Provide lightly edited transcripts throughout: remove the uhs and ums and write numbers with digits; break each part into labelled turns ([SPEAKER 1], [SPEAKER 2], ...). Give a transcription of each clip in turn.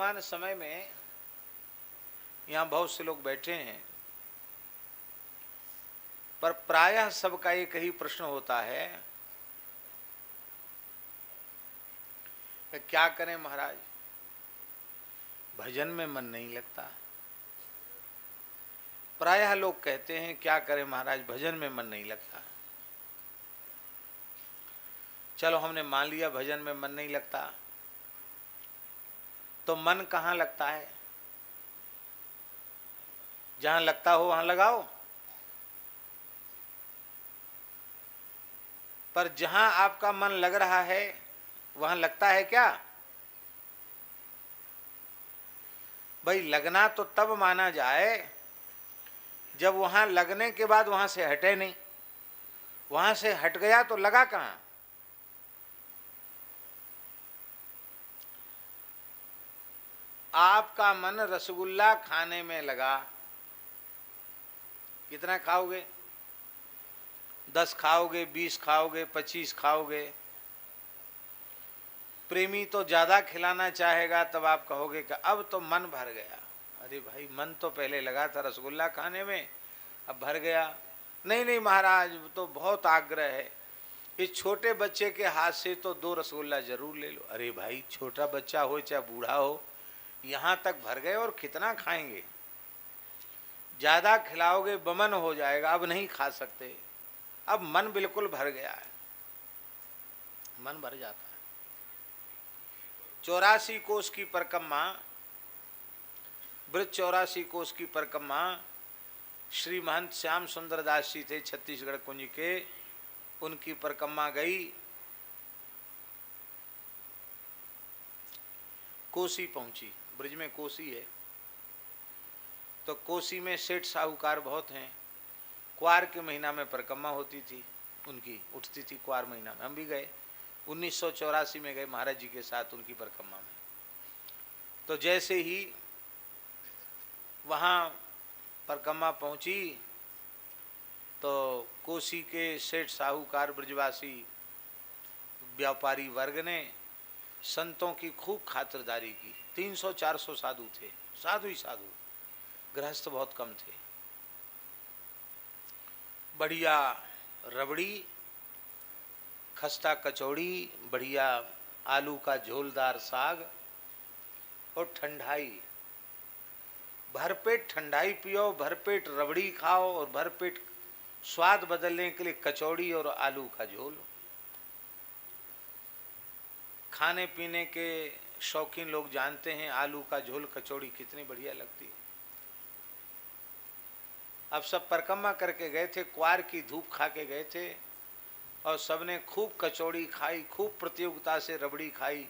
[SPEAKER 1] वर्तमान समय में यहाँ बहुत से लोग बैठे हैं, पर प्रायः सबका एक ही प्रश्न होता है कि क्या करें महाराज, भजन में मन नहीं लगता। प्रायः लोग कहते हैं क्या करें महाराज, भजन में मन नहीं लगता। चलो हमने मान लिया भजन में मन नहीं लगता, तो मन कहाँ लगता है? जहां लगता हो वहां लगाओ। पर जहां आपका मन लग रहा है वहां लगता है क्या? भाई लगना तो तब माना जाए जब वहां लगने के बाद वहां से हटे नहीं। वहां से हट गया तो लगा कहां? आपका मन रसगुल्ला खाने में लगा, कितना खाओगे? 10 खाओगे, 20 खाओगे, 25 खाओगे। प्रेमी तो ज्यादा खिलाना चाहेगा, तब आप कहोगे कि अब तो मन भर गया। अरे भाई मन तो पहले लगा था रसगुल्ला खाने में, अब भर गया। नहीं नहीं महाराज, तो बहुत आग्रह है, इस छोटे बच्चे के हाथ से तो 2 रसगुल्ला जरूर ले लो। अरे भाई छोटा बच्चा हो चाहे बूढ़ा हो, यहां तक भर गए और कितना खाएंगे? ज्यादा खिलाओगे बमन हो जाएगा, अब नहीं खा सकते। अब मन बिल्कुल भर गया है, मन भर जाता है। 84 कोस की परिक्रमा, ब्रज 84 कोस की परिक्रमा श्री महंत श्याम सुंदर दास जी थे छत्तीसगढ़ कुंज के, उनकी परिक्रमा गई। कोसी पहुंची, ब्रज में कोसी है, तो कोसी में सेठ साहूकार बहुत हैं। क्वार के महीना में परिक्रमा होती थी उनकी, उठती थी क्वार महीना में। हम भी गए 1984 में गए महाराज जी के साथ उनकी परिक्रमा में। तो जैसे ही वहाँ परिक्रमा पहुँची तो कोसी के सेठ साहूकार ब्रजवासी व्यापारी वर्ग ने संतों की खूब खातिरदारी की। 300-400 साधु थे, साधु ही साधु, गृहस्थ बहुत कम थे। बढ़िया रबड़ी, खस्ता कचौड़ी, बढ़िया आलू का झोलदार साग और ठंडाई, भरपेट ठंडाई पियो, भरपेट रबड़ी खाओ और भरपेट स्वाद बदलने के लिए कचौड़ी और आलू का झोल। खाने पीने के शौकीन लोग जानते हैं आलू का झोल कचौड़ी कितनी बढ़िया लगती है। अब सब परिक्रमा करके गए थे, क्वार की धूप खा के गए थे और सबने खूब कचौड़ी खाई, खूब प्रतियोगिता से रबड़ी खाई।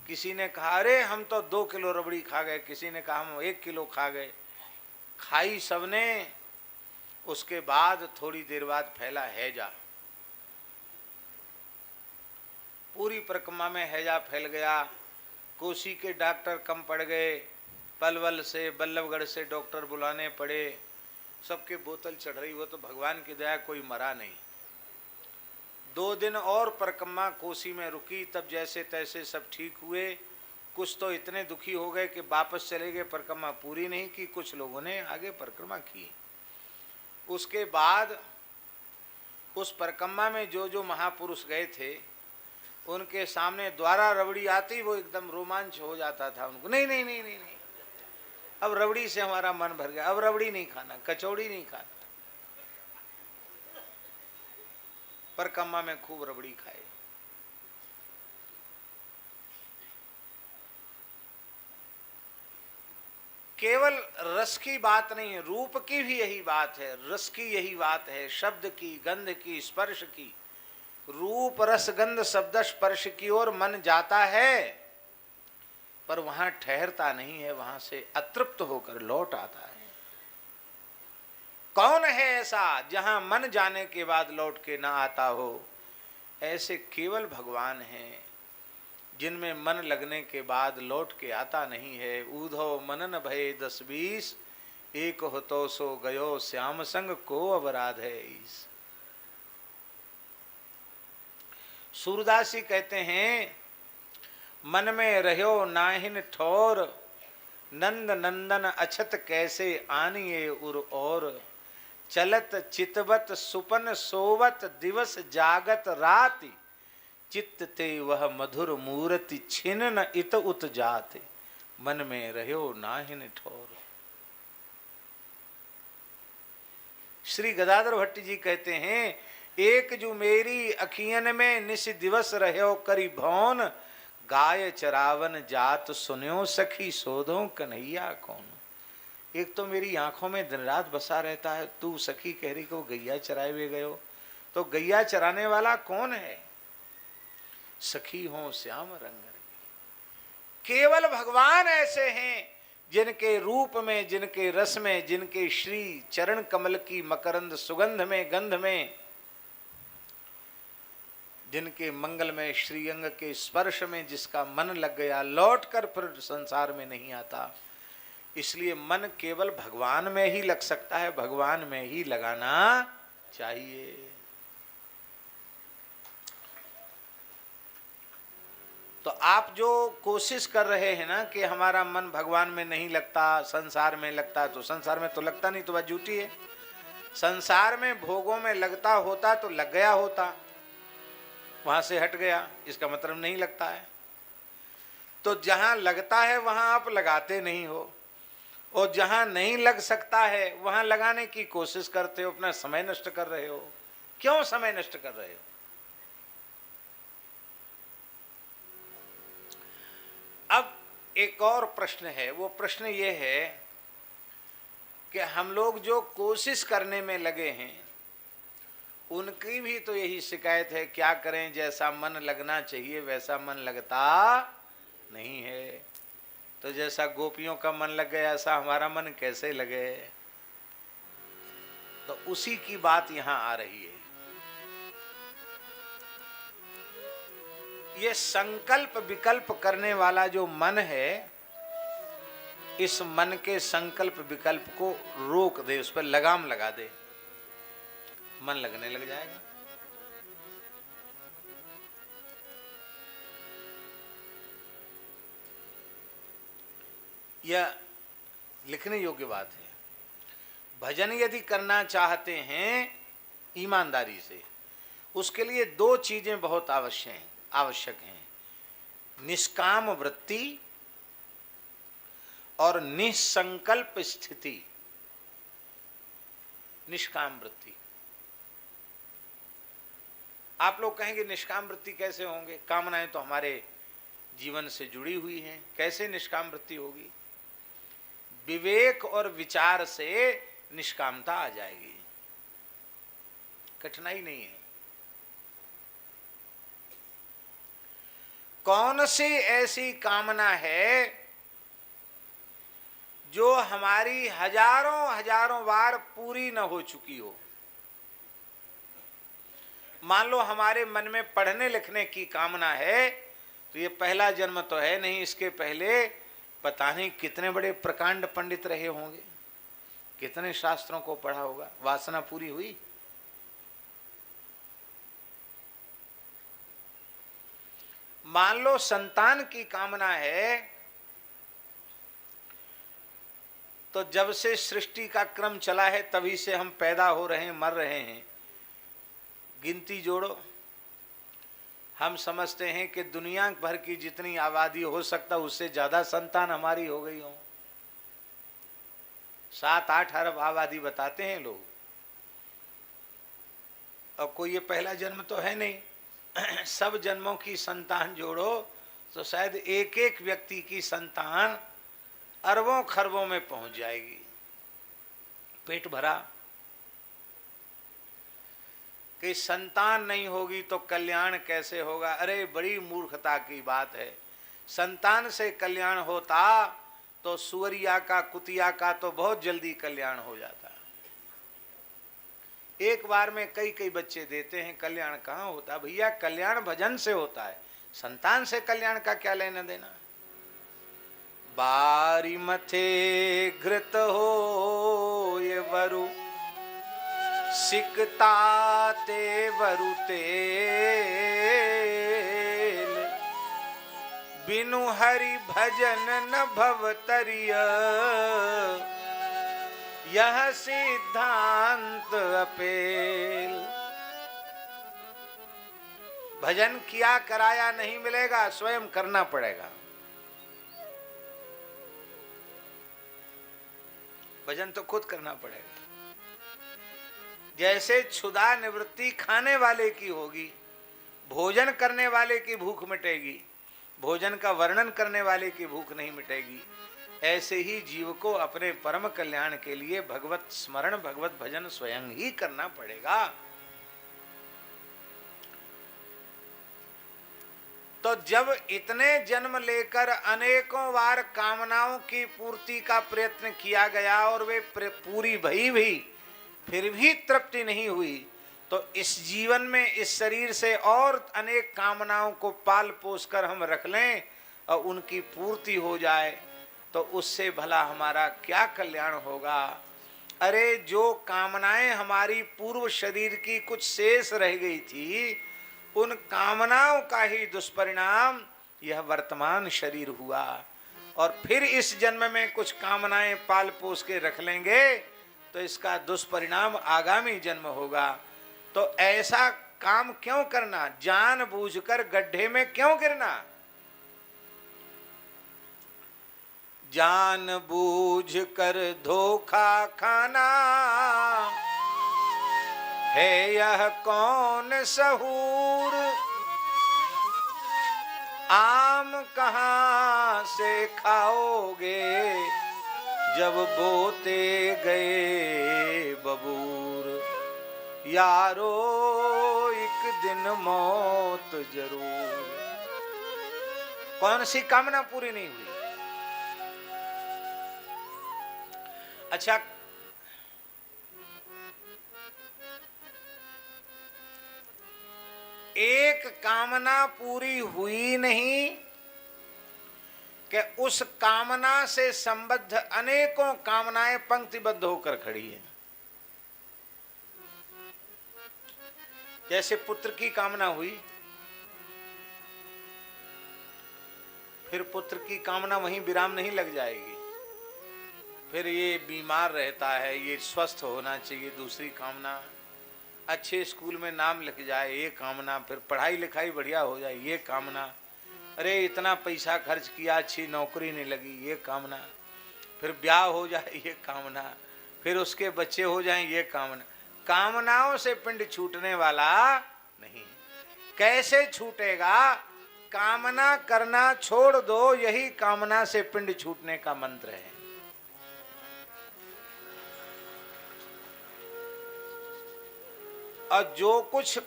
[SPEAKER 1] किसी ने कहा अरे हम तो 2 किलो रबड़ी खा गए, किसी ने कहा हम 1 किलो खा गए। खाई सबने। उसके बाद थोड़ी देर बाद फैला हैजा, पूरी परिक्रमा में हैजा फैल गया। कोसी के डॉक्टर कम पड़ गए, पलवल से बल्लभगढ़ से डॉक्टर बुलाने पड़े, सबके बोतल चढ़ रही। वो तो भगवान की दया कोई मरा नहीं। 2 दिन और परिक्रमा कोसी में रुकी, तब जैसे तैसे सब ठीक हुए। कुछ तो इतने दुखी हो गए कि वापस चले गए, परिक्रमा पूरी नहीं की। कुछ लोगों ने आगे परिक्रमा की। उसके बाद उस परिक्रमा में जो जो महापुरुष गए थे उनके सामने द्वारा रबड़ी आती, वो एकदम रोमांच हो जाता था उनको। नहीं नहीं नहीं नहीं नहीं, अब रबड़ी से हमारा मन भर गया, अब रबड़ी नहीं खाना, कचौड़ी नहीं खाना। परिक्रमा में खूब रबड़ी खाए। केवल रस की बात नहीं है, रूप की भी यही बात है, रस की यही बात है, शब्द की, गंध की, स्पर्श की। रूप रस गंध शब्द स्पर्श की ओर मन जाता है, पर वहां ठहरता नहीं है, वहां से अतृप्त होकर लौट आता है। कौन है ऐसा जहां मन जाने के बाद लौट के ना आता हो? ऐसे केवल भगवान हैं जिनमें मन लगने के बाद लौट के आता नहीं है। ऊधो मनन भये 10-20, एक हो तो सो गयो श्याम संग को अपराध है ईस। सूरदास जी कहते हैं मन में रहो नाहिन ठोर, नंद नंदन अछत कैसे आनिए उर और, चलत चितवत सुपन सोवत दिवस जागत राति, चित्त ते वह मधुर मूर्ति छिन न इत उत जाते, मन में रह्यो नाहिन ठोर। श्री गदाधर भट्ट जी कहते हैं, एक जो मेरी अखियन में निस दिवस रह्यो करी भौन, गाय चरावन जात सुन्यो सखी सोधो कन्हैया कौन। एक तो मेरी आंखों में दिन रात बसा रहता है, तू सखी कह रही को गैया चराए हुए गयो, तो गैया चराने वाला कौन है? सखी हो श्याम रंग रंगी। केवल भगवान ऐसे हैं जिनके रूप में, जिनके रस में, जिनके श्री चरण कमल की मकरंद सुगंध में, गंध में, जिनके मंगल में श्रीअंग के स्पर्श में जिसका मन लग गया, लौट कर फिर संसार में नहीं आता। इसलिए मन केवल भगवान में ही लग सकता है, भगवान में ही लगाना चाहिए। तो आप जो कोशिश कर रहे हैं ना कि हमारा मन भगवान में नहीं लगता, संसार में लगता, तो संसार में तो लगता नहीं, तो बात झूठी है। संसार में भोगों में लगता होता तो लग गया होता, वहां से हट गया, इसका मतलब नहीं लगता है। तो जहां लगता है वहां आप लगाते नहीं हो, और जहां नहीं लग सकता है वहां लगाने की कोशिश करते हो, अपना समय नष्ट कर रहे हो। क्यों समय नष्ट कर रहे हो? अब एक और प्रश्न है, वो प्रश्न ये है कि हम लोग जो कोशिश करने में लगे हैं उनकी भी तो यही शिकायत है, क्या करें, जैसा मन लगना चाहिए वैसा मन लगता नहीं है। तो जैसा गोपियों का मन लग गया ऐसा हमारा मन कैसे लगे? तो उसी की बात यहां आ रही है। ये संकल्प विकल्प करने वाला जो मन है, इस मन के संकल्प विकल्प को रोक दे, उस पर लगाम लगा दे, मन लगने लग जाएगा। यह लिखने योग्य बात है। भजन यदि करना चाहते हैं ईमानदारी से, उसके लिए दो चीजें बहुत आवश्यक हैं, निष्काम वृत्ति और निसंकल्प स्थिति। निष्काम वृत्ति, आप लोग कहेंगे निष्काम वृत्ति कैसे होंगे? कामनाएं तो हमारे जीवन से जुड़ी हुई हैं, कैसे निष्काम वृत्ति होगी? विवेक और विचार से निष्कामता आ जाएगी, कठिनाई नहीं है। कौन सी ऐसी कामना है जो हमारी हजारों बार पूरी न हो चुकी हो? मान लो हमारे मन में पढ़ने लिखने की कामना है, तो ये पहला जन्म तो है नहीं, इसके पहले पता नहीं कितने बड़े प्रकांड पंडित रहे होंगे, कितने शास्त्रों को पढ़ा होगा, वासना पूरी हुई? मान लो संतान की कामना है, तो जब से सृष्टि का क्रम चला है तभी से हम पैदा हो रहे हैं, मर रहे हैं, गिनती जोड़ो। हम समझते हैं कि दुनिया भर की जितनी आबादी हो सकता उससे ज्यादा संतान हमारी हो गई हो। 7-8 अरब आबादी बताते हैं लोग, और कोई ये पहला जन्म तो है नहीं। सब जन्मों की संतान जोड़ो तो शायद एक एक व्यक्ति की संतान अरबों खरबों में पहुंच जाएगी। पेट भरा कि संतान नहीं होगी तो कल्याण कैसे होगा? अरे बड़ी मूर्खता की बात है। संतान से कल्याण होता तो सुअरिया का, कुतिया का तो बहुत जल्दी कल्याण हो जाता। एक बार में कई कई बच्चे देते हैं, कल्याण कहाँ होता? भैया कल्याण भजन से होता है, संतान से कल्याण का क्या लेना देना? बारी मथे घृत हो ये वरु, सिकता ते वरु तेल, बिनु हरि भजन न भवतरिय, यह सिद्धांत अपेल। भजन किया कराया नहीं मिलेगा, स्वयं करना पड़ेगा। भजन तो खुद करना पड़ेगा। जैसे क्षुधा निवृत्ति खाने वाले की होगी, भोजन करने वाले की भूख मिटेगी, भोजन का वर्णन करने वाले की भूख नहीं मिटेगी। ऐसे ही जीव को अपने परम कल्याण के लिए भगवत स्मरण, भगवत भजन स्वयं ही करना पड़ेगा। तो जब इतने जन्म लेकर अनेकों बार कामनाओं की पूर्ति का प्रयत्न किया गया और वे पूरी भई भी फिर भी तृप्ति नहीं हुई, तो इस जीवन में इस शरीर से और अनेक कामनाओं को पाल पोस कर हम रख लें और उनकी पूर्ति हो जाए, तो उससे भला हमारा क्या कल्याण होगा। अरे जो कामनाएं हमारी पूर्व शरीर की कुछ शेष रह गई थी, उन कामनाओं का ही दुष्परिणाम यह वर्तमान शरीर हुआ। और फिर इस जन्म में कुछ कामनाएं पाल पोस के रख लेंगे तो इसका दुष्परिणाम आगामी जन्म होगा। तो ऐसा काम क्यों करना, जानबूझकर गड्ढे में क्यों गिरना। जानबूझकर धोखा खाना है यह कौन सहूर, आम कहां से खाओगे जब बोते गए बबूर। यारो एक दिन मौत जरूर। कौन सी कामना पूरी नहीं हुई। अच्छा, एक कामना पूरी हुई नहीं कि उस कामना से संबद्ध अनेकों कामनाएं पंक्तिबद्ध होकर खड़ी है। जैसे पुत्र की कामना हुई, फिर पुत्र की कामना वहीं विराम नहीं लग जाएगी, फिर ये बीमार रहता है, ये स्वस्थ होना चाहिए, दूसरी कामना, अच्छे स्कूल में नाम लिख जाए, ये कामना, फिर पढ़ाई लिखाई बढ़िया हो जाए, ये कामना, अरे इतना पैसा खर्च किया, अच्छी नौकरी नहीं लगी, ये कामना, फिर ब्याह हो जाए, ये कामना, फिर उसके बच्चे हो जाएं, ये कामना। कामनाओं से पिंड छूटने वाला नहीं। कैसे छूटेगा। कामना करना छोड़ दो, यही कामना से पिंड छूटने का मंत्र है। और जो कुछ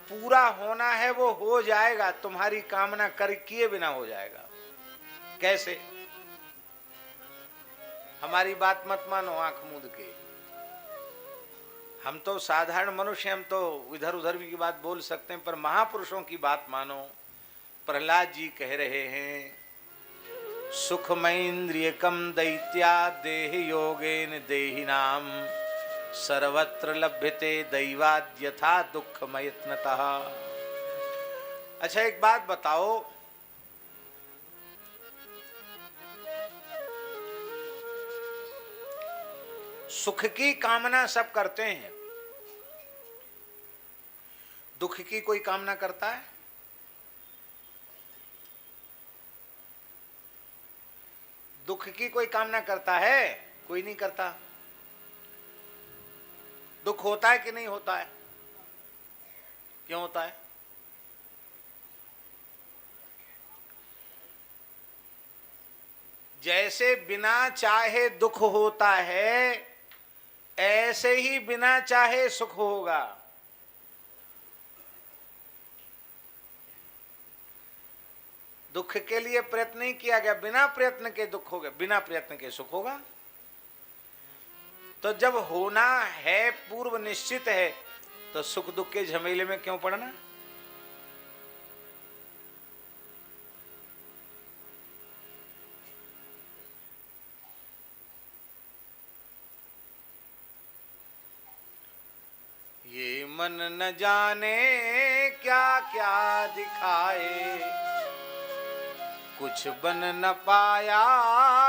[SPEAKER 1] पूरा होना है वो हो जाएगा, तुम्हारी कामना कर किए बिना हो जाएगा। कैसे। हमारी बात मत मानो आंख मूंद के, हम तो साधारण मनुष्य, हम तो इधर उधर भी की बात बोल सकते हैं, पर महापुरुषों की बात मानो। प्रहलाद जी कह रहे हैं, सुखमैन्द्रियकम दैत्या देह योगेन देहिनाम, सर्वत्र लभ्यते दैवाद्यथा दुःखमयत्नतः। अच्छा एक बात बताओ, सुख की कामना सब करते हैं, दुख की कोई कामना करता है। दुख की कोई कामना करता है, कोई नहीं करता। दुख होता है कि नहीं होता है। क्यों होता है। जैसे बिना चाहे दुख होता है, ऐसे ही बिना चाहे सुख होगा। दुख के लिए प्रयत्न नहीं किया गया, बिना प्रयत्न के दुख होगा, बिना प्रयत्न के सुख होगा। तो जब होना है, पूर्व निश्चित है, तो सुख दुख के झमेले में क्यों पड़ना। ये मन न जाने क्या क्या दिखाए, कुछ बन न पाया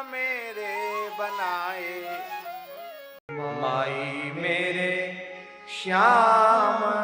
[SPEAKER 1] मेरे बनाए। माई मेरे श्याम